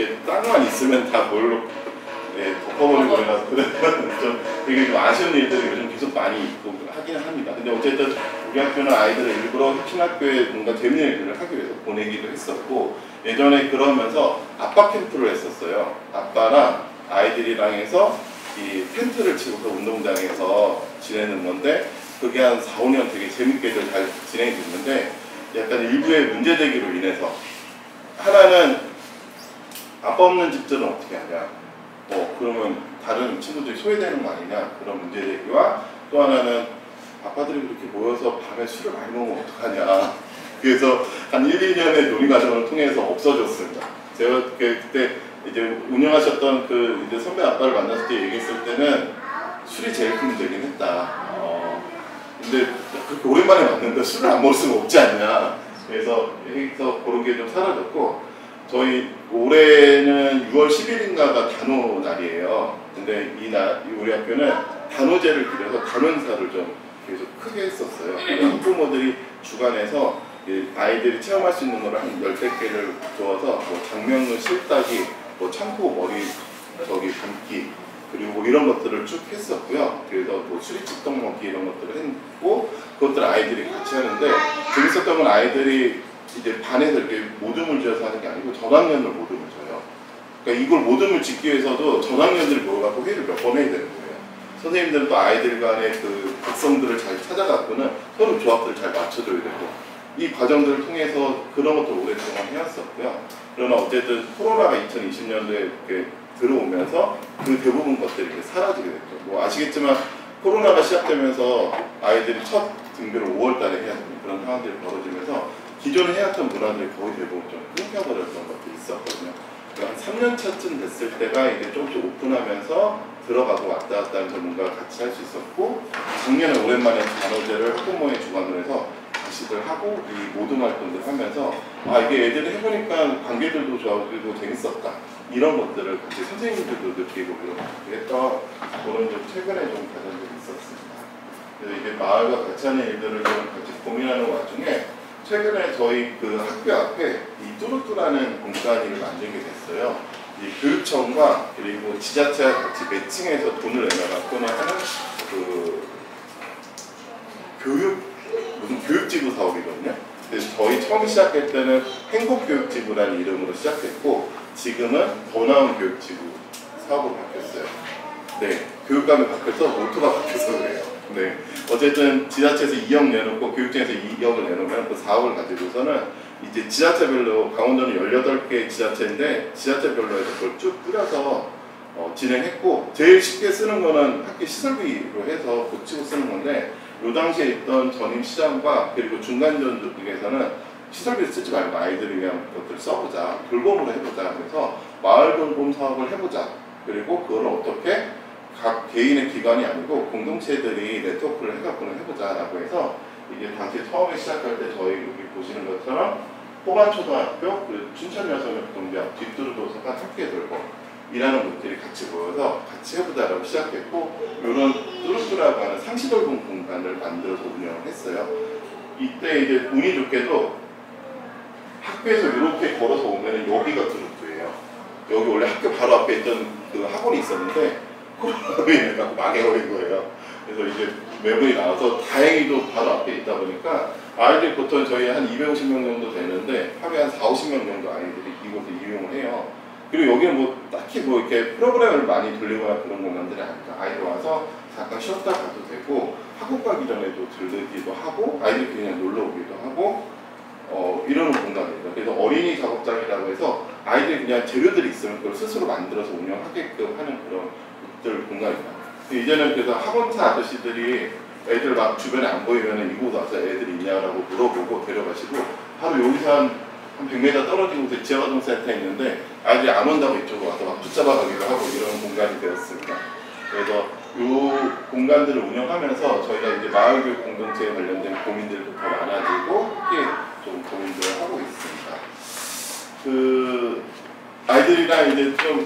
이렇게 땅만 있으면 다 뭘로 덮어버리고 그래서 좀 되게 좀 아쉬운 일들이 요즘 계속 많이 있고 하기는 합니다. 근데 어쨌든 우리 학교는 아이들을 일부러 혁신학교에 뭔가 재밌는 일들을 하기 위해서 보내기도 했었고, 예전에 그러면서 아빠 캠프를 했었어요. 아빠랑 아이들이랑 해서 이 텐트를 치고서 운동장에서 지내는 건데, 그게 한 4, 5년 되게 재밌게 잘 진행이 됐는데, 약간 일부의 문제제기로 인해서, 하나는 아빠 없는 집들은 어떻게 하냐, 그러면 다른 친구들이 소외되는 거 아니냐, 그런 문제제기와, 또 하나는 아빠들이 그렇게 모여서 밤에 술을 많이 먹으면 어떡하냐. 그래서 한 1, 2년의 논의과정을 통해서 없어졌습니다. 제가 그때 이제 운영하셨던 그 이제 선배 아빠를 만났을 때 얘기했을 때는 술이 제일 큰 문제긴 했다. 근데 그렇게 오랜만에 만났는데 술을 안 먹을 수는 없지 않냐. 그래서 그런 게 좀 사라졌고, 저희 올해는 6월 10일인가가 단오 날이에요. 근데 우리 학교는 단오제를 들여서 단원사를 좀 계속 크게 했었어요. 학부모들이 주관해서 아이들이 체험할 수 있는 거를 한 10개를 주어서 장명루 실따기, 창고 머리 감기, 그리고 이런 것들을 쭉 했었고요. 그래서 수리치떡 먹기 이런 것들을 했고, 그것들 아이들이 같이 하는데, 재밌었던 건 아이들이 이제 반에서 이렇게 모둠을 지어서 하는 게 아니고 전학년을 모둠을 져요. 그러니까 이걸 모둠을 짓기 위해서도 전학년들이 모여갖고 회의를 몇 번 해야 되는 거예요. 선생님들은 또 아이들 간의 그 특성들을 잘 찾아갖고는 서로 조합들을 잘 맞춰줘야 되고, 이 과정들을 통해서 그런 것도 오랫동안 해왔었고요. 그러나 어쨌든 코로나가 2020년도에 이렇게 들어오면서 그 대부분 것들이 이렇게 사라지게 됐죠. 아시겠지만 코로나가 시작되면서 아이들이 첫 등교를 5월달에 해야 되는 그런 상황들이 벌어지면서 기존에 해왔던 문화들이 거의 대부분 좀 끊겨버렸던 것도 있었거든요. 한 3년 차쯤 됐을 때가 이제 조금씩 오픈하면서 들어가고 왔다 갔다 하면서 뭔가 같이 할 수 있었고, 작년에 오랜만에 단오제를 학부모의 주관으로 해서 다시들 하고 이 모든 활동들 하면서 이게 애들이 해보니까 관계들도 좋아지고 재밌었다, 이런 것들을 같이 선생님들도 느끼고 이렇게 했던 그런 좀 최근에 좀 과정들이 있었습니다. 그래서 이게 마을과 같이 하는 일들을 좀 같이 고민하는 와중에 최근에 저희 그 학교 앞에 이 뚜루뚜라는 공간을 만들게 됐어요. 이 교육청과 그리고 지자체와 같이 매칭해서 돈을 내놔갖고는 하는 그 무슨 교육지구 사업이거든요. 그래서 저희 처음 시작할 때는 행복교육지구라는 이름으로 시작했고, 지금은 더 나은 교육지구 사업으로 바뀌었어요. 네, 교육감이 바뀌어서 모토가 바뀌어서 그래요. 네, 어쨌든 지자체에서 2억 내놓고 교육청에서 2억을 내놓으면 그 4억을 가지고서는 이제 지자체별로, 강원도는 18개 지자체인데 지자체별로 해서 그걸 쭉 뿌려서 진행했고, 제일 쉽게 쓰는 거는 학교 시설비로 해서 고치고 쓰는 건데, 요 당시에 있던 전임 시장과 그리고 중간전 쪽에서는 시설비를 쓰지 말고 아이들을 위한 것들을 써보자, 돌봄으로 해보자, 그래서 마을 돌봄 사업을 해보자, 그리고 그걸 어떻게 각 개인의 기관이 아니고 공동체들이 네트워크를 해갖고는 해보자라고 해서, 이게 당시 처음에 시작할 때 저희 여기 보시는 것처럼 호반초등학교, 그리고 춘천여성협동대학, 뒷두루도서관 함께 돌봄 이라는 분들이 같이 모여서 같이 해보자라고 시작했고, 이런 뚜루뚜라고 하는 상시돌봄 공간을 만들어서 운영을 했어요. 이때 이제 운이 좋게도 학교에서 이렇게 걸어서 오면 여기가 뚜루뚜예요. 여기 원래 학교 바로 앞에 있던 그 학원이 있었는데 코로나로 인해 갖고 망해버린 거예요. 그래서 이제 매분이 나와서 다행히도 바로 앞에 있다 보니까 아이들이 보통 저희 한 250명 정도 되는데 하루에 한 4, 50명 정도 아이들이 이곳을 이용을 해요. 그리고 여기는 뭐 딱히 뭐 이렇게 프로그램을 많이 돌리거나 그런 공간들이 아니까 아이들 와서 잠깐 쉬었다 가도 되고, 학원 가기 전에도 들르기도 하고, 아이들이 그냥 놀러 오기도 하고, 이러는 공간입니다. 그래서 어린이 작업장이라고 해서 아이들이 그냥 재료들이 있으면 그걸 스스로 만들어서 운영하게끔 하는 그런 공간입니다. 이제는 그래서 학원차 아저씨들이 애들 막 주변에 안 보이면 이곳 와서 애들이 있냐라고 물어보고 데려가시고, 바로 여기서 한 100m 떨어진 곳에 지역아동센터 있는데 아이들이 안 온다고 이쪽으로 와서 막 붙잡아 가기도 하고 이런 공간이 되었습니다. 그래서 이 공간들을 운영하면서 저희가 이제 마을교육 공동체에 관련된 고민들도 더 많아지고 크게 좀 고민들을 하고 있습니다. 그 아이들이랑 이제 좀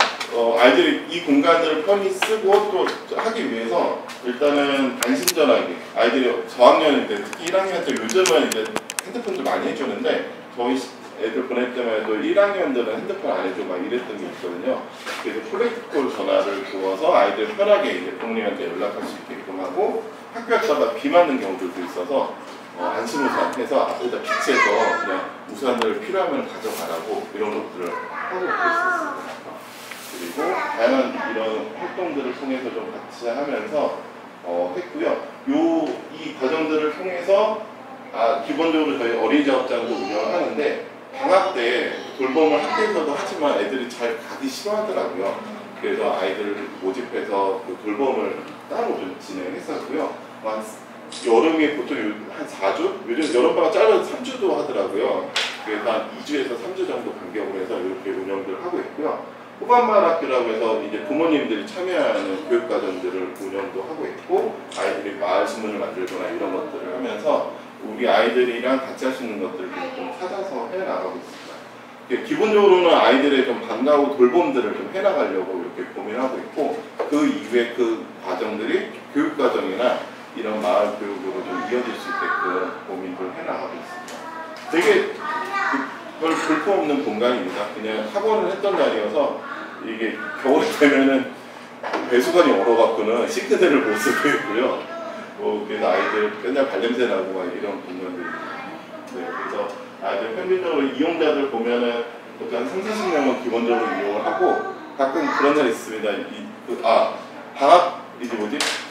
아이들이 이 공간들을 편히 쓰고 또 하기 위해서 일단은 안심전화기, 아이들이 저학년인데 특히 1학년 때 요즘은 이제 핸드폰도 많이 해주는데 저희 애들 보낼 때만 해도 1학년들은 핸드폰 안 해주고 막 이랬던 게 있거든요. 그래서 콜렉트콜 전화를 주어서 아이들 편하게 이제 부모님한테 연락할 수 있게끔 하고 학교 갔다가 비 맞는 경우들도 있어서 안심우산 해서 앞에다 비치해서 그냥 우산을 필요하면 가져가라고 이런 것들을 하고 있었습니다. 그리고 다양한 이런 활동들을 통해서 좀 같이 하면서 했고요. 이 과정들을 통해서 기본적으로 저희 어린이 작업장도 운영을 하는데 방학 때 돌봄을 학교에서도 하지만 애들이 잘 가기 싫어하더라고요. 그래서 아이들 모집해서 그 돌봄을 따로 좀 진행했었고요. 여름에 보통 한 4주? 요즘 여름방학 짧아서 3주도 하더라고요. 그래서 한 2주에서 3주 정도 간격으로 해서 이렇게 운영을 하고 있고요. 후반말 학교라고 해서 이제 부모님들이 참여하는 교육과정들을 운영도 하고 있고 아이들이 마을 신문을 만들거나 이런 것들을 하면서 우리 아이들이랑 같이 할 수 있는 것들을 좀 찾아서 해나가고 있습니다. 기본적으로는 아이들의 좀 방과후 돌봄들을 좀 해나가려고 이렇게 고민하고 있고 그 이후에 그 과정들이 교육과정이나 이런 마을 교육으로 좀 이어질 수 있게끔 고민을 해나가고 있습니다. 되게 별 볼품없는 공간입니다. 그냥 학원을 했던 자리여서 이게 겨울이 되면은 배수관이 얼어갖고는 싱크대를 못 쓰고 있고요. 그래서 아이들 맨날 발냄새 나고 막 이런 공간들이 네, 그래서 아이들 평균적으로 이용자들 보면은 보통 한 30-40명은 기본적으로 이용을 하고 가끔 그런 날 있습니다. 방학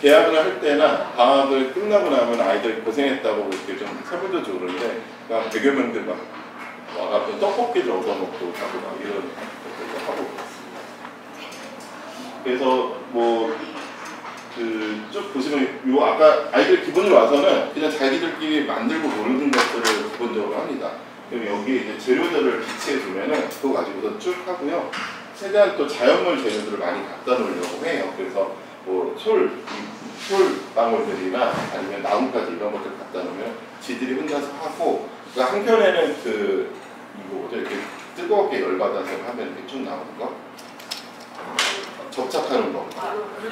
계약을 할 때나 방학을 끝나고 나면 아이들 고생했다고 이렇게 좀 설문도 주고 그러는데 100여 명들 막 와가지고 떡볶이를 얻어먹고 가고 막 이런 것들도 하고 그렇습니다. 그래서 쭉 보시면 아까 아이들 기본으로 와서는 그냥 자기들끼리 만들고 노는 것들을 기본적으로 합니다. 그럼 여기에 이제 재료들을 비치해 두면은 그거 가지고서 쭉 하고요. 최대한 또 자연물 재료들을 많이 갖다 놓으려고 해요. 그래서 솔방울들이나 아니면 나뭇가지 이런 것들 갖다 놓으면 지들이 혼자서 하고 한편에는 이렇게 뜨겁게 열받아서 하면 이렇게 쭉 나오는 거 접착하는 거.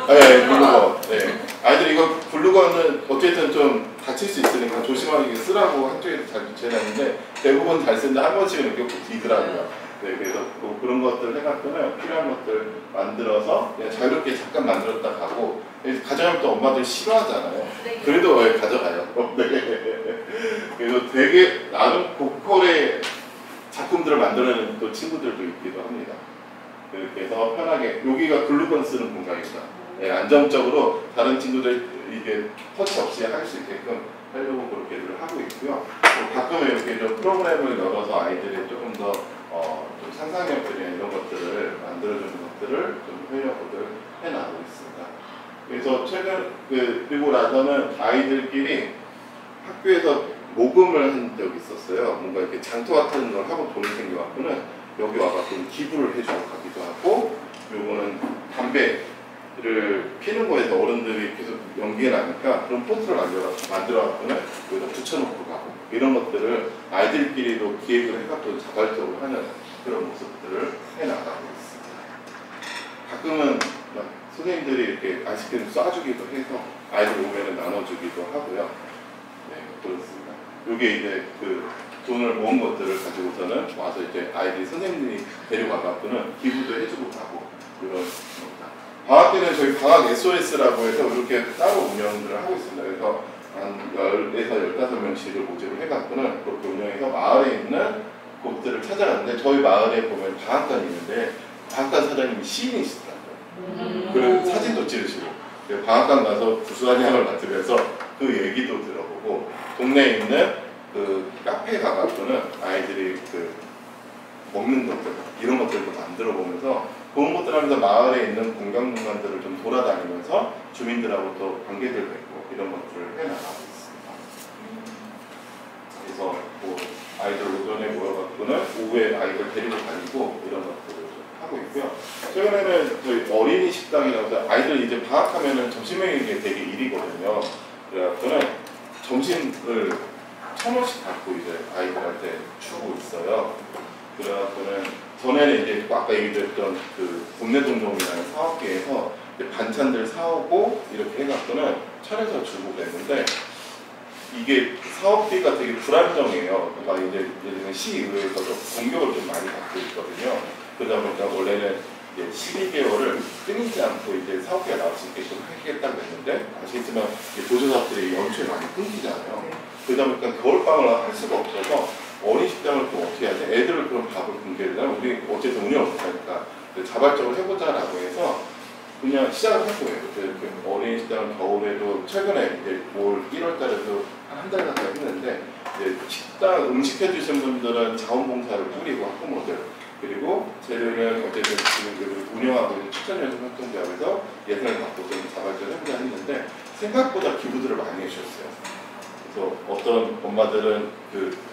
네, 글루건. 네. 아이들이 이거 글루건은 어쨌든 좀 다칠 수 있으니까 조심하게 쓰라고 한쪽에서 잘 붙여놨는데 대부분 잘 쓰는데 한 번씩은 이렇게 뒤더라고요. 네, 그래서 그런 것들 해갖고는 필요한 것들 만들어서 그냥 자유롭게 잠깐 만들었다 가고 가져가면 또 엄마들 싫어하잖아요. 그래도 왜 가져가요? 네. 그래서 되게 나름 고퀄의 작품들을 만들어내는 또 친구들도 있기도 합니다. 그래서 편하게 여기가 글루건 쓰는 공간입니다. 네, 안정적으로 다른 친구들 이게 터치 없이 할 수 있게끔 하려고 그렇게들 하고 있고요. 가끔은 이렇게 좀 프로그램을 열어서 아이들이 조금 더 좀 상상력들이나 이런 것들을 만들어주는 것들을 좀 하려고들 해나가고 있습니다. 그래서 최근 그리고 나서는 아이들끼리 학교에서 모금을 한 적이 있었어요. 뭔가 이렇게 장터 같은 걸 하고 돈이 생겨갖고는 여기 와갖고 기부를 해주고 가기도 하고, 요거는 담배를 피는 거에서 어른들이 계속 연기에 나니까 그런 포스를 만들어갖고는 여기다 붙여놓고 가고, 이런 것들을 아이들끼리도 기획을 해갖고 자발적으로 하는 그런 모습들을 해나가고 있습니다. 가끔은 선생님들이 이렇게 아이스크림 쏴주기도 해서 아이들 오면은 나눠주기도 하고요. 네, 그렇습니다. 요게 이제 돈을 모은 것들을 가지고서는 와서 이제 아이들이 선생님들이 데려가갖고는 기부도 해주고 가고 이런 겁니다. 방학 때는 저희 방학 SOS라고 해서 이렇게 따로 운영을 하고 있습니다. 그래서 한 10에서 15명씩을 모집을 해갖고는 그렇게 운영해서 마을에 있는 곳들을 찾아가는데, 저희 마을에 보면 방학관이 있는데 방학관 사장님이 시인이시더라고요. 그래서 사진도 찍으시고 방학관 가서 부수한양을 맡으면서 그 얘기도 들어보고, 동네에 있는 카페에 가가지고는 아이들이 먹는 것들 이런 것들도 만들어 보면서 그런 것들 하면서 마을에 있는 공간들을 좀 돌아다니면서 주민들하고 또 관계들 맺고 이런 것들을 해나가고 있습니다. 그래서 아이들 오전에 모여갖고는 오후에 아이들 데리고 다니고 이런 것들을 하고 있고요. 최근에는 저희 어린이 식당이라고 해서 아이들 이제 방학하면은 점심 먹이는 게 되게 일이거든요. 그래갖고는 점심을 1,000원씩 갖고 이제 아이들한테 주고 있어요. 그래갖고는 전에는 이제 아까 얘기했던 동네 동동이라는 사업계에서 반찬들 사오고 이렇게 해갖고는 1,000원에서 주고 그랬는데, 이게 사업비가 되게 불안정해요. 그러니까 이제 예를 들면 시의회에서도 공격을 좀 많이 받고 있거든요. 그러다 보니까 원래는 이제 12개월을 끊이지 않고 이제 사업비가 나올 수 있게끔 하겠다고 했는데, 아시겠지만 보조사업들이 연초에 많이 끊기잖아요. 그러다 보니까 겨울방을 할 수가 없어서 어린 식당을 또 어떻게 해야 돼? 애들을 그럼 밥을 굶겨야 되나? 우리 어쨌든 운영을 못하니까 자발적으로 해보자라고 해서 그냥 시작을 할 거예요. 그 어린 식당은 겨울에도 최근에 이제 올 1월 달에도 한 달 가까이 했는데, 이제 식당 음식 해주신 분들은 자원봉사를 꾸리고 학부모들, 그리고 재료는 어쨌든 지금 운영하고 있는 추천연수 활동기업에서 예산을 받고 좀 자발적으로 해보자 했는데 생각보다 기부들을 많이 해주셨어요. 그래서 어떤 엄마들은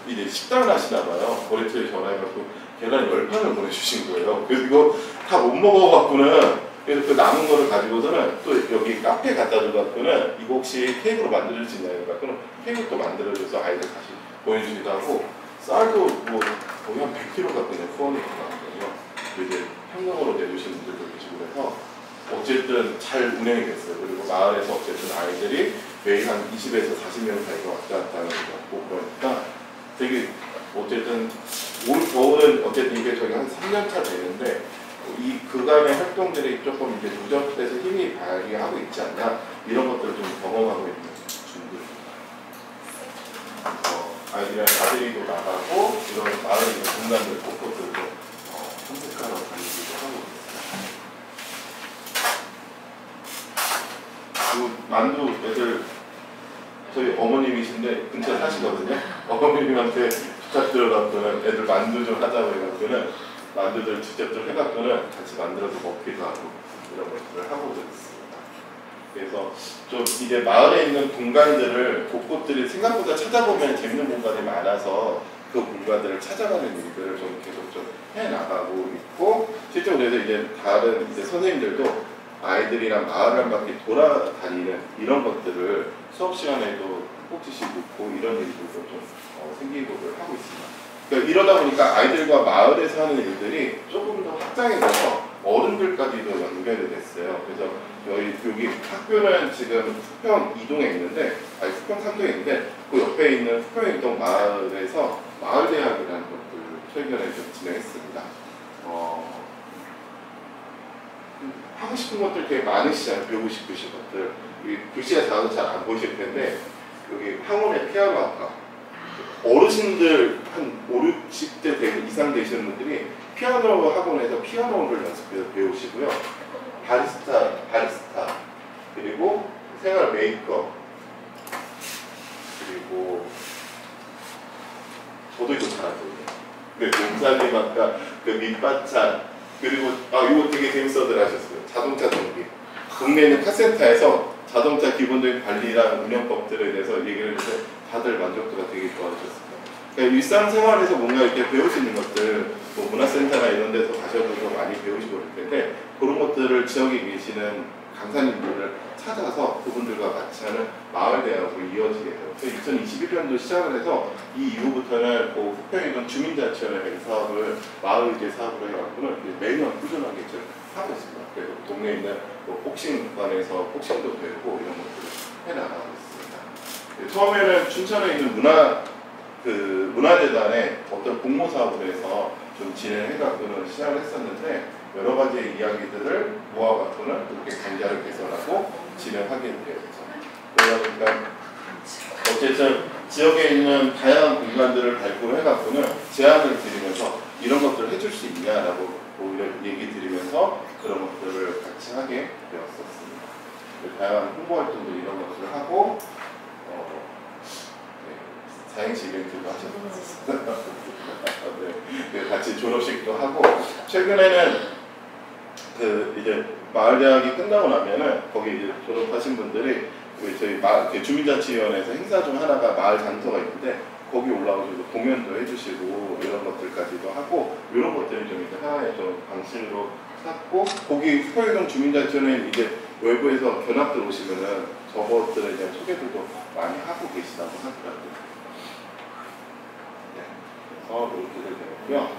이제 식당을 하시나 봐요. 거래처에 전화해갖고 계란 10판을 보내주신 거예요. 그래서 이거 다 못 먹어갖고는, 그래서 그 남은 거를 가지고서는 또 여기 카페에 갖다 줘갖고는 이거 혹시 케이크로 만들어줄 수 있나요? 그래갖고는 케이크도 만들어줘서 아이들 다시 보내주기도 하고, 쌀도 뭐 거의 한 100kg 갖고 그냥 후원이 나왔거든요. 이제 현금으로 내주신 분들도 계시고 그래서 어쨌든 잘 운영이 됐어요. 그리고 마을에서 어쨌든 아이들이 매일 한 20에서 40명 사이가 왔다 갔다 하는 것 같고, 그러니까 되게 어쨌든 올 겨울은 어쨌든 이게 저희가 한 3년차 되는데 이 그간의 활동들이 조금 이제 누적돼서 힘이 발휘하고 있지 않나, 이런 것들을 좀 경험하고 있는 중입니다. 아이들이랑 나들이도 나가고 이런 마을에 있는 공간들 곳곳들도 선택하러 다니기도 하고 있습니다. 그 만두 애들 저희 어머님이신데 근처에 사시거든요. 어머님한테 부탁드려갖고는 애들 만두 좀 하자고 해갖고는 만두들 직접 좀 해갖고는 같이 만들어서 먹기도 하고 이런 것들을 하고 있습니다. 그래서 좀 이제 마을에 있는 공간들을 곳곳들이 생각보다 찾아보면 재밌는 공간이 많아서 그 공간들을 찾아가는 일들을 좀 계속 좀 해나가고 있고, 실제로 그래서 이제 다른 이제 선생님들도 아이들이랑 마을 한 바퀴 돌아다니는 이런 것들을 수업 시간에도 꼭지씩 묻고 이런 일들도 좀 생기고를 하고 있습니다. 그러니까 이러다 보니까 아이들과 마을에서 하는 일들이 조금 더 확장해져서 어른들까지도 연결이 됐어요. 그래서 저희 여기 학교는 지금 수평 2동에 있는데, 아니 수평 3동에 있는데 그 옆에 있는 수평 2동 마을에서 마을대학이라는 것을 최근에 좀 진행했습니다. 하고 싶은 것들 되게 많으시잖아요. 배우고 싶으신 것들. 글씨가 작아서 잘 안 보이실 텐데 여기 황혼의 피아노 학과, 어르신들 한 5, 60대 이상 되시는 분들이 피아노 학원에서 피아노를 연습해서 배우시고요. 바리스타, 그리고 생활 메이크업, 그리고 저도 이거 잘하거든요. 네, 농사님 아까 그 밑반찬, 그리고 이거 되게 재밌어들 하셨어요. 자동차 정비. 동네에 있는 카센터에서 자동차 기본적인 관리랑 운영법들에 대해서 얘기를 해서 다들 만족도가 되게 좋아하셨습니다. 그러니까 일상생활에서 뭔가 이렇게 배울 수 있는 것들, 뭐 문화센터나 이런 데서 가셔도 많이 배우시고 그럴 텐데, 그런 것들을 지역에 계시는 강사님들을 찾아서 그분들과 같이 하는 마을대학으로 이어지게 돼요. 2021년도 시작을 해서 이 이후부터는 그 후평이던 주민자치원회 사업을 마을계 사업으로 해갖고는 매년 꾸준하게 지금 하고 있습니다. 그래서 동네에 있는 복싱관에서 복싱도 배우고 이런 것들을 해나가고 있습니다. 처음에는 춘천에 있는 문화재단에 어떤 공모 사업을 해서 좀 진행해갖고는 시작을 했었는데, 여러 가지의 이야기들을 모아갖고는 그렇게 강좌를 개설하고 진행하게 되었죠. 그러다 보니까 어쨌든 지역에 있는 다양한 공간들을 발굴을 해갖고는 제안을 드리면서 이런 것들을 해줄 수 있냐라고 얘기 드리면서 그런 것들을 같이 하게 되었었습니다. 다양한 홍보 활동도 이런 것들을 하고 사행시 이벤트도 하셨습니다. 네, 같이 졸업식도 하고, 최근에는 이제 마을대학이 끝나고 나면은 거기 이제 졸업하신 분들이 저희 주민자치위원회에서 행사 중 하나가 마을 장터가 있는데 거기 올라오셔서 공연도 해주시고 이런 것들까지도 하고, 이런 것들이 좀 이제 하나의 좀 방식으로 찾고, 거기 수평이동 주민자치위원회 이제 외부에서 견학들 오시면은 저것들에 대한 소개들도 많이 하고 계시다고 하더라고요. 네, 그래서 이렇게 되고요.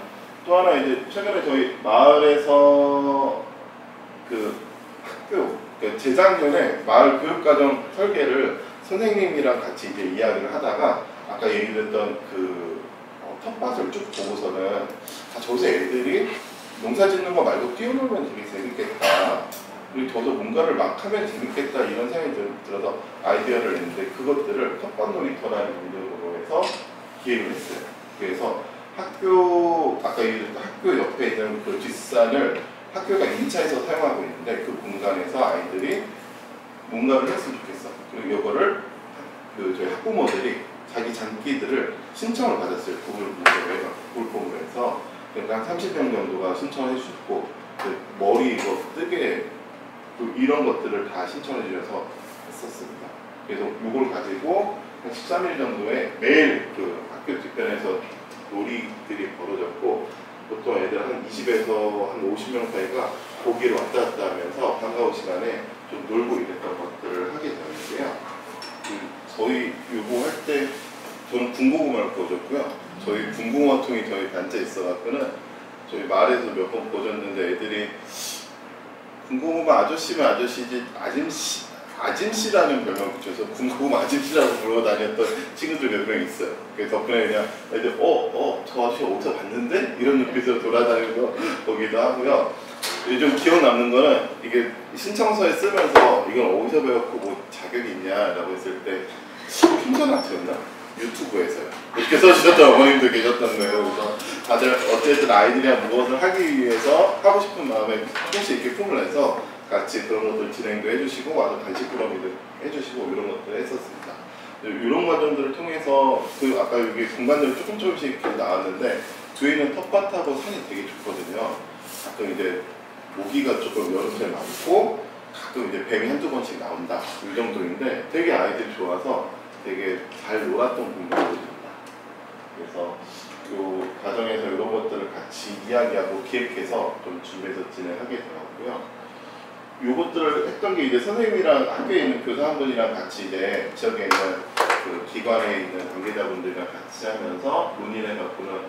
또 하나 이제 최근에 저희 마을에서 학교, 재작년에 마을 교육과정 설계를 선생님이랑 같이 이제 이야기를 하다가 아까 얘기했던 그 텃밭을 쭉 보고서는 저기서 애들이 농사 짓는 거 말고 뛰어놀면 되게 재밌겠다. 그리고 저도 뭔가를 막 하면 재밌겠다 이런 생각이 들어서 아이디어를 냈는데 그것들을 텃밭 놀이터라는 이름으로 해서 기획을 했어요. 그래서 아까 얘기했던 학교 옆에 있는 그 뒷산을 학교가 2차에서 사용하고 있는데 그 공간에서 아이들이 뭔가를 했으면 좋겠어. 그리고 이거를 저희 학부모들이 자기 장기들을 신청을 받았어요. 구글폼으로 해서 그러니까 한 30명 정도가 신청을 해주셨고 그 머리 이거 뜨개 이런 것들을 다 신청해 주셔서 했었습니다. 그래서 이걸 가지고 한 13일 정도에 매일 그 학교 뒤편에서 놀이들이 벌어졌고 보통 애들 한 20에서 한 50명 사이가 거기를 왔다 갔다 하면서 방과후 시간에 좀 놀고 이랬던 것들을 하게 되었는데요. 저희 요거 할 때 저는 군고구마를 구워줬고요. 저희 군고구마통이 저희 단체에 있어갖고는 저희 마을에서 몇 번 구워줬는데 애들이 군고구마 아저씨면 아저씨지 아짐씨라는 별명 붙여서 군고구마 아짐씨라고 부르고 다녔던 친구들 몇 명 있어요. 그래서 덕분에 그냥 애들 저 아저씨 어디서 봤는데? 이런 눈빛으로 돌아다니면서 거기도 하고요. 요즘 기억 남는 거는 이게 신청서에 쓰면서 이건 어디서 배웠고 뭐 자격이 있냐라고 했을 때 핑전아트였나? 유튜브에서요. 이렇게 써주셨던 어머님도 계셨던 거예요. 그래서 다들 어쨌든 아이들이랑 무엇을 하기 위해서 하고 싶은 마음에 조금씩 이렇게 품을 내서 같이 그런 것들 진행도 해주시고 와서 간식꾸러미도 해주시고 이런 것들 했었습니다. 이런 과정들을 통해서 아까 여기 공간들이 조금씩 이렇게 나왔는데 뒤에 있는 텃밭하고 산이 되게 좋거든요. 가끔 이제 모기가 조금 여름새 많고 가끔 이제 뱀이 한두 번씩 나온다 이 정도인데 되게 아이들이 좋아서 되게 잘 놀았던 공간들입니다. 그래서 이 과정에서 이런 것들을 같이 이야기하고 기획해서 좀 준비해서 진행하게 되었고요. 요것들을 했던 게 이제 선생님이랑 학교에 있는 교사 한 분이랑 같이 이제 지역에 있는 그 기관에 있는 관계자분들이랑 같이 하면서 논의를 해갖고는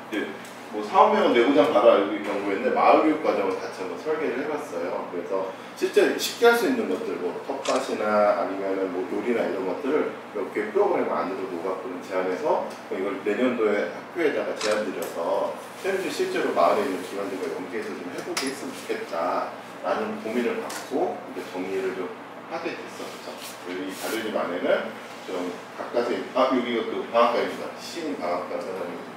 이제 뭐 사업명은 내부장 바로 알고 있는 경우에는 마을교육 과정을 같이 한번 설계를 해봤어요. 그래서 실제 쉽게 할 수 있는 것들, 뭐 텃밭이나 아니면은 뭐 요리나 이런 것들을 몇 개 프로그램 안으로 녹아보는 제안해서 이걸 내년도에 학교에다가 제안드려서 선생님들이 실제로 마을에 있는 기관들과 연계해서 좀 해보게 했으면 좋겠다라는 고민을 갖고 이제 정리를 좀 하게 됐었죠. 이 자료집 안에는 좀 각각의 여기가 그 방학과입니다. 신인 방학과 사장님.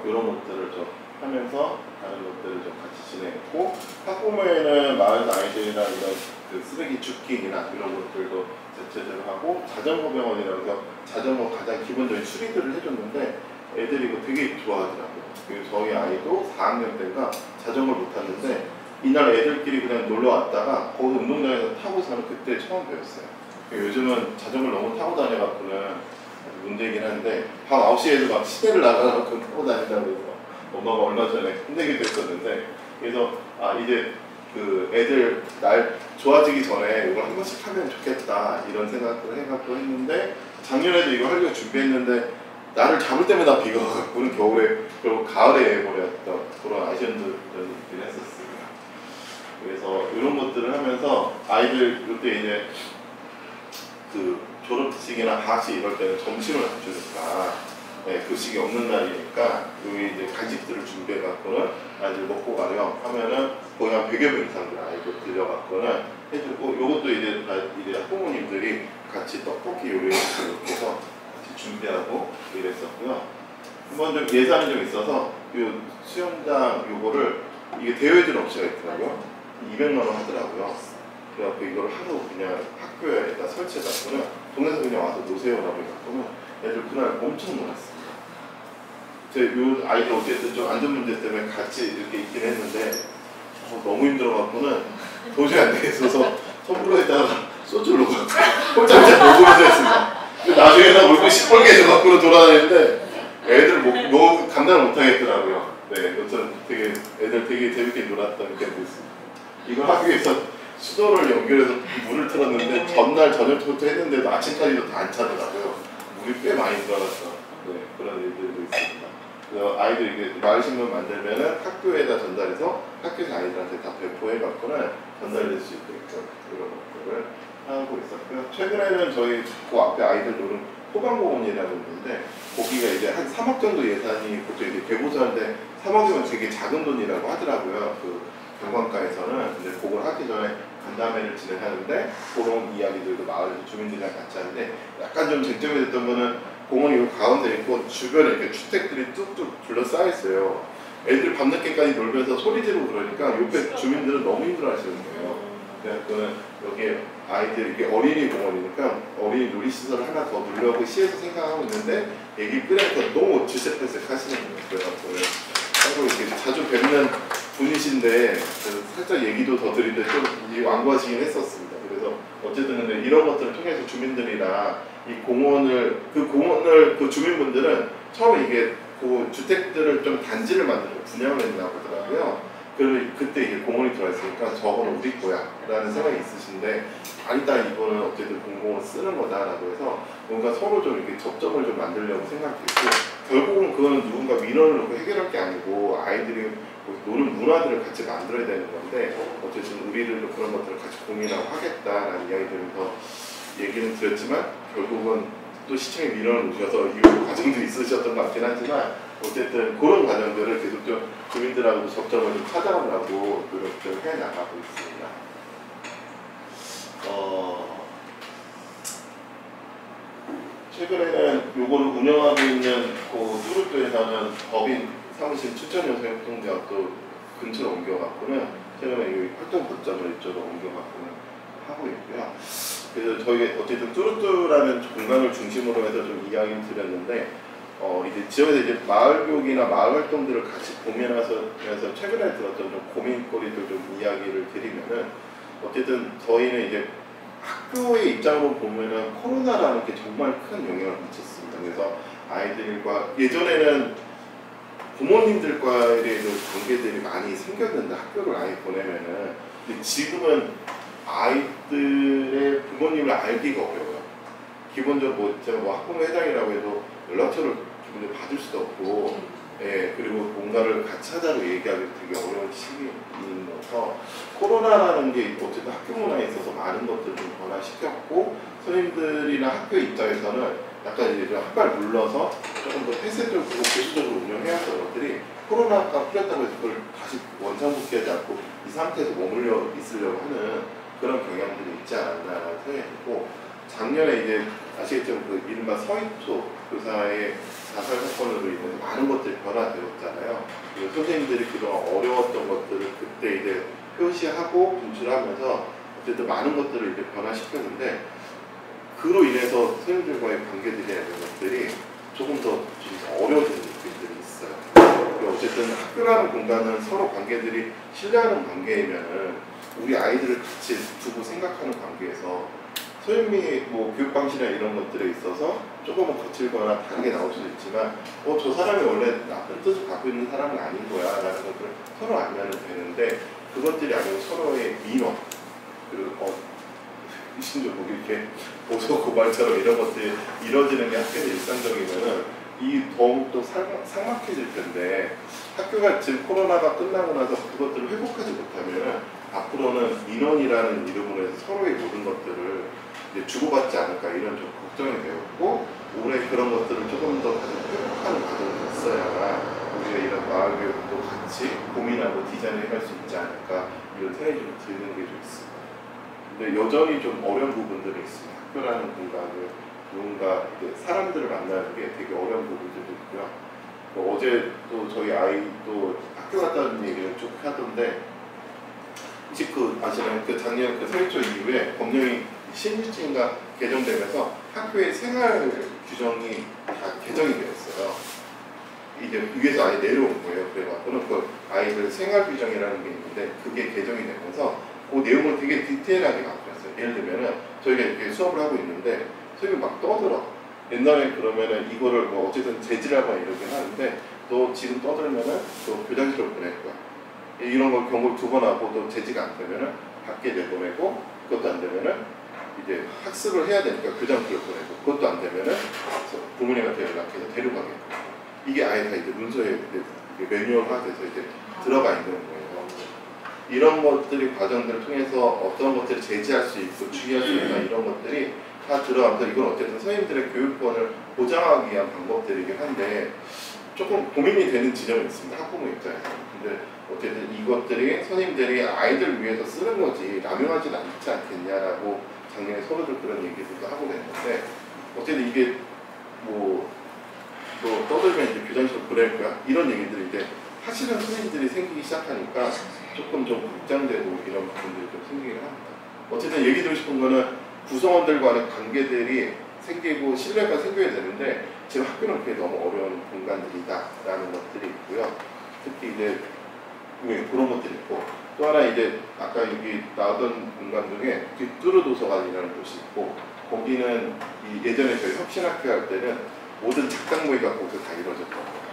이런 것들을 좀 하면서 다른 것들을 좀 같이 진행했고 학부모에는 마을 아이들이나 이런 그 쓰레기 줍기나 이런 것들도 대체적으로 하고 자전거 병원이라고 해서 자전거 가장 기본적인 수리들을 해줬는데 애들이 이거 되게 좋아하더라고요. 그리고 저희 아이도 4학년 때가 자전거를 못 탔는데 이날 애들끼리 그냥 놀러 왔다가 거기서 운동장에서 타고서는 그때 처음 배웠어요. 요즘은 자전거를 너무 타고 다녀갖고는 문제이긴 한데 밤 9시에도 막 시내를 나가서 타고 다닌다고 해서 엄마가 얼마 전에 혼내기도 했었는데 그래서 이제 그 애들 날 좋아지기 전에 이걸 한 번씩 하면 좋겠다 이런 생각을 해갖고 했는데 작년에도 이거 하려고 준비했는데 나를 잡을 때마다 비가 와갖고는 겨울에 그리고 가을에 해버렸던 그런 아쉬움들을 했었습니다. 그래서 이런 것들을 하면서 아이들 그때 이제 그 졸업식이나 방학식 이럴 때는 점심을 안 주니까 급식이 없는 날이니까 여기 이제 간식들을 준비해갖고는 아이들 먹고 가렴 하면은 거의 한 100여 명 이상 아이들 들려갖고는 해주고 요것도 이제 학부모님들이 같이 떡볶이 요리를 이렇게 해서 같이 준비하고 이랬었고요. 한번 좀 예산이 좀 있어서 요 수영장 요거를 이게 대여해준 업체가 있더라고요. 200만 원 하더라고요. 그래갖고 이걸 하루 그냥 학교에다 설치해갖고는 동네에서 그냥 와서 노세요라고 해갖고는 애들 그날 엄청 놀았습니다. 요 아이들 어쨌든 좀 안전 문제 때문에 같이 이렇게 있긴 했는데 너무 힘들어갖고는 도저히 안 되겠어서 선불로에다가 소주를 넣어갖고 홀짝홀짝 먹으면서 했습니다. 나중에는 얼굴 시뻘게 해져갖고는 돌아다니는데 애들 너무 감당을 못하겠더라고요. 네, 여튼 애들 되게 재밌게 놀았던 기억이 있습니다. 이걸 하기 위해서 수도를 연결해서 물을 틀었는데 전날 저녁부터 했는데도 아침까지도 다 안 차더라고요. 물이 꽤 많이 들어갔어. 네, 그런 일들도 있습니다. 그 아이들 이게 마을신문 만들면은 학교에다 전달해서 학교에서 아이들한테 다 배포해 갖고는 전달될 수 있게끔 그런 것들을 하고 있었고요. 최근에는 저희 그 앞에 아이들 노는 소방공원이라고 있는데 거기가 이제 한 3억 정도 예산이 보통 이제 개보수하는데 3억이면 되게 작은 돈이라고 하더라고요. 그 경관과에서는. 근데 그걸 하기 전에 간담회를 진행하는데 그런 이야기들도 마을 주민들이랑 같이 하는데 약간 좀 쟁점이 됐던 거는 공원이 요 가운데 있고 주변에 이렇게 주택들이 뚝뚝 둘러싸여 있어요. 애들 밤늦게까지 놀면서 소리 지르고 그러니까 옆에 주민들은 너무 힘들어하시는 거예요. 그래서 여기 아이들 이게 어린이 공원이니까 어린이 놀이시설을 하나 더 누려고 시에서 생각하고 있는데 얘기 끄니까 너무 질색팔색 하시는 거예요. 그리고 이렇게 자주 뵙는 분이신데 살짝 얘기도 더 드리는데 좀 완고하시긴 했었습니다. 그래서 어쨌든 근데 이런 것들을 통해서 주민들이랑 이 공원을 그 주민분들은 처음에 이게 그 주택들을 좀 단지를 만들고 분양을 했나 보더라고요. 그때 이게 공원이 들어있으니까 저거는 우리 거야 라는 생각이 있으신데 아니다 이거는 어쨌든 공공을 쓰는 거다라고 해서 뭔가 서로 좀 이렇게 접점을 좀 만들려고 생각했고 결국은 그거는 누군가 민원을 놓고 해결할 게 아니고 아이들이 노는 문화들을 같이 만들어야 되는 건데 어쨌든 우리들도 그런 것들을 같이 고민하고 하겠다라는 이야기들을 더 얘기는 드렸지만 결국은 또 시청에 민원을 오셔서 이 과정도 있으셨던 것 같긴 하지만 어쨌든 그런 과정들을 계속 좀 주민들하고 접점을 좀 찾아오려고 노력을 해나가고 있습니다. 최근에는 요거를 운영하고 있는 그 뚜르뚜에서는 법인 사무실 추천요새협동대학도 근처로 옮겨갖고는 최근에 이 활동 거점을 이쪽으로 옮겨갖고는 하고 있고요. 그래서 저희 어쨌든 뚜르뚜라는 공간을 중심으로 해서 좀 이야기를 드렸는데 이제 지역에서 이제 마을 교육이나 마을 활동들을 같이 고민해서 최근에 들었던 좀 고민거리들 좀 이야기를 드리면은 어쨌든 저희는 이제 학교의 입장으로 보면은 코로나라는 게 정말 큰 영향을 미쳤습니다. 그래서 아이들과 예전에는 부모님들과의 관계들이 많이 생겼는데 학교를 아예 보내면은 근데 지금은 아이들의 부모님을 알기가 어려워요. 기본적으로 제가 학부모 회장이라고 해도 연락처를 기본적으로 받을 수도 없고, 예, 그리고 뭔가를 같이 하자고 얘기하기 되게 어려운 시기이면서 코로나라는 게 어쨌든 학교 문화에 있어서 많은 것들을 좀 변화시켰고 선생님들이나 학교 입장에서는 약간 이제 좀 한 발 물러서 조금 더 폐쇄적으로 보수적으로 운영해야 할 것들이 코로나가 풀렸다고 해서 그걸 다시 원상복귀하지 않고 이 상태에서 머물러 있으려고 하는 그런 경향들이 있지 않았나라는 생각이 들고 작년에 이제 아시겠지만 그 이른바 서희초 교사의 자살 사건으로 인해서 많은 것들이 변화되었잖아요. 그리고 선생님들이 그동안 어려웠던 것들을 그때 이제 표시하고 분출하면서 어쨌든 많은 것들을 이제 변화시켰는데 그로 인해서 선생님들과의 관계들이나 이런 것들이 조금 더 좀 어려워지는 느낌들이 있어요. 그리고 어쨌든 학교라는 공간은 서로 관계들이 신뢰하는 관계이면은 우리 아이들을 같이 두고 생각하는 관계에서 선생님이 뭐 교육 방식이나 이런 것들에 있어서 조금은 거칠거나 다르게 나올 수도 있지만 저 사람이 원래 나쁜 뜻을 갖고 있는 사람은 아닌 거야 라는 것들을 서로 알면 되는데 그것들이 아니고 서로의 민원 그리고 심지어 뭐 이렇게 보소 고발처럼 이런 것들이 이루어지는 게 학교의 일상적이면은 이 더욱더 삭막해질 텐데 학교가 지금 코로나가 끝나고 나서 그것들을 회복하지 못하면 앞으로는 민원이라는 이름으로 해서 서로의 모든 것들을 이제 주고받지 않을까 이런 좀 걱정이 되었고 올해 그런 것들을 조금 더 다시 회복하는 과정이 있어야 우리가 이런 마을 교육도 같이 고민하고 디자인을 할 수 있지 않을까 이런 생각이 좀 드는 게 좀 있습니다. 근데 여전히 좀 어려운 부분들이 있습니다. 학교라는 공간을 누군가 사람들을 만나는 게 되게 어려운 부분들도 있고요. 어제 또 저희 아이도 학교 갔다는 얘기를 쭉 하던데 혹시 아시나요? 작년 서희초 이후에 법령이 신규인가 개정되면서 학교의 생활 규정이 다 개정이 되었어요. 이제 위에서 아예 내려온 거예요. 그래갖고는 그 아이들 생활 규정이라는 게 있는데 그게 개정이 되면서 그 내용을 되게 디테일하게 바뀌었어요. 예를 들면은 저희가 이렇게 수업을 하고 있는데 선생님이 막 떠들어. 옛날에 그러면은 이거를 뭐 어쨌든 제지라고 이러긴 하는데 너 지금 떠들면은 너 교장실로 보낼 거야. 이런 걸 경고를 2번 하고 또 제지가 안 되면은 밖에 내보내고 그것도 안 되면은 이제 학습을 해야 되니까 교장실로 보내고 그것도 안 되면은 부모님한테 연락해서 데려가겠고 이게 아예 다 이제 문서에 이제 매뉴얼화돼서 이제 들어가 있는 거예요. 이런 것들이 과정들을 통해서 어떤 것들을 제지할 수 있고 주의할 수 있나 이런 것들이 다 들어가면서 이건 어쨌든 선생님들의 교육권을 보장하기 위한 방법들이긴 한데 조금 고민이 되는 지점이 있습니다. 학부모 입장에서. 근데 어쨌든 이것들이 선생님들이 아이들 위해서 쓰는 거지 남용하지는 않지 않겠냐라고 작년에 서로들 그런 얘기들도 하고 그랬는데 어쨌든 이게 뭐 떠들면 이제 교장실로 보낼 거야 이런 얘기들이 이제 하시는 선생님들이 생기기 시작하니까 조금 좀 걱정되고 이런 부분들이 좀 생기긴 합니다. 어쨌든 얘기 드리고 싶은 거는 구성원들과의 관계들이 생기고 신뢰가 생겨야 되는데 지금 학교는 그게 너무 어려운 공간들이다라는 것들이 있고요. 특히 이제 그런 것들이 있고 또 하나 이제 아까 여기 나오던 공간 중에 뒷두루 도서관이라는 곳이 있고 거기는 예전에 저희 혁신학교 할 때는 모든 작당 모의가 거기서 다 이루어졌거든요.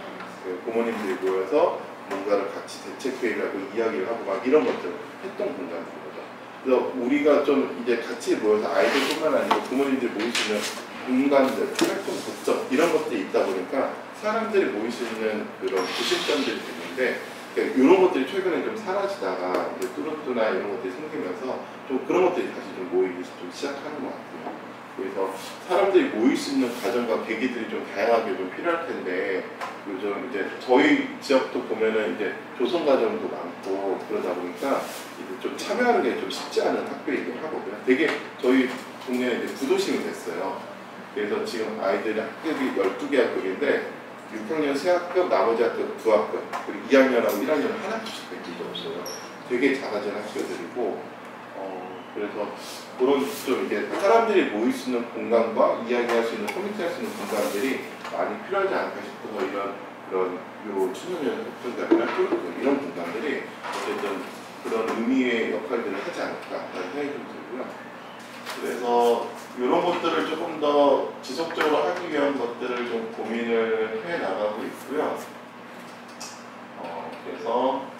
부모님들이 모여서 뭔가를 같이 대책회의를 하고 이야기를 하고 막 이런 것들을 했던 공간인 거죠. 그래서 우리가 좀 이제 같이 모여서 아이들뿐만 아니고 부모님들이 모일 수 있는 공간들, 활동 독점 이런 것들이 있다 보니까 사람들이 모일 수 있는 그런 구심점들이 있는데 그러니까 이런 것들이 최근에 좀 사라지다가 이제 뚜루뚜나 이런 것들이 생기면서 좀 그런 것들이 다시 좀 모이기 좀 시작하는 것 같아요. 그래서 사람들이 모일 수 있는 과정과 계기들이 좀 다양하게 좀 필요할 텐데 요즘 이제 저희 지역도 보면은 이제 조성 과정도 많고 그러다 보니까 이제 좀 참여하는 게 좀 쉽지 않은 학교이긴 하거든요. 되게 저희 동네에 이제 구도심이 됐어요. 그래서 지금 아이들이 학급이 12개 학급인데 6학년 3학급, 나머지 학급 2학급, 그리고 2학년하고 1학년은 하나씩밖에 없어요. 되게 작아진 학교들이고 그래서 그런 좀 이제 사람들이 모일 수 있는 공간과 이야기할 수 있는 커뮤니티할 수 있는 공간들이 많이 필요하지 않을까 싶어서 그런 요 청소년 협동단이나 뚜루뚜 이런 공간들이 어쨌든 그런 의미의 역할들을 하지 않을까라는 생각이 좀 들고요. 그래서 이런 것들을 조금 더 지속적으로 하기 위한 것들을 좀 고민을 해 나가고 있고요. 그래서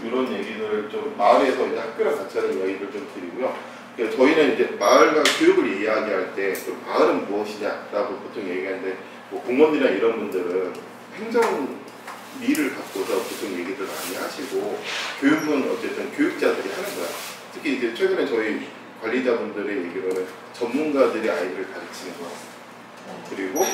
이런 얘기들을 좀 마을에서 이제 학교랑 같이 하는 이야기를 좀 드리고요. 그러니까 저희는 이제 마을과 교육을 이야기할 때 마을은 무엇이냐라고 보통 얘기하는데 뭐 공무원들이나 이런 분들은 행정리를 갖고서 보통 얘기들 많이 하시고 교육은 어쨌든 교육자들이 하는 거야. 특히 이제 최근에 저희 관리자분들의 얘기로는 전문가들이 아이들을 가르치는 거 그리고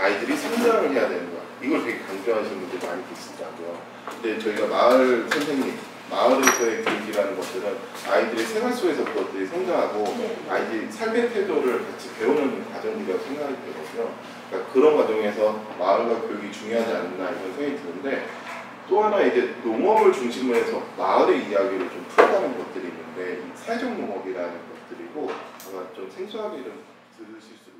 아이들이 성장을 해야 되는 거 이걸 되게 강조하시는 분들이 많이 계시더라고요. 근데 저희가 마을 선생님, 마을에서의 교육이라는 것들은 아이들의 생활 속에서 그것들이 성장하고 아이들이 삶의 태도를 같이 배우는 과정이라고 생각이 들거든요. 그러니까 그런 과정에서 마을과 교육이 중요하지 않나 이런 생각이 드는데 또 하나 이제 농업을 중심으로 해서 마을의 이야기를 좀 풀어가는 것들이 있는데 사회적 농업이라는 것들이고 아마 좀 생소하게 좀 들으실 수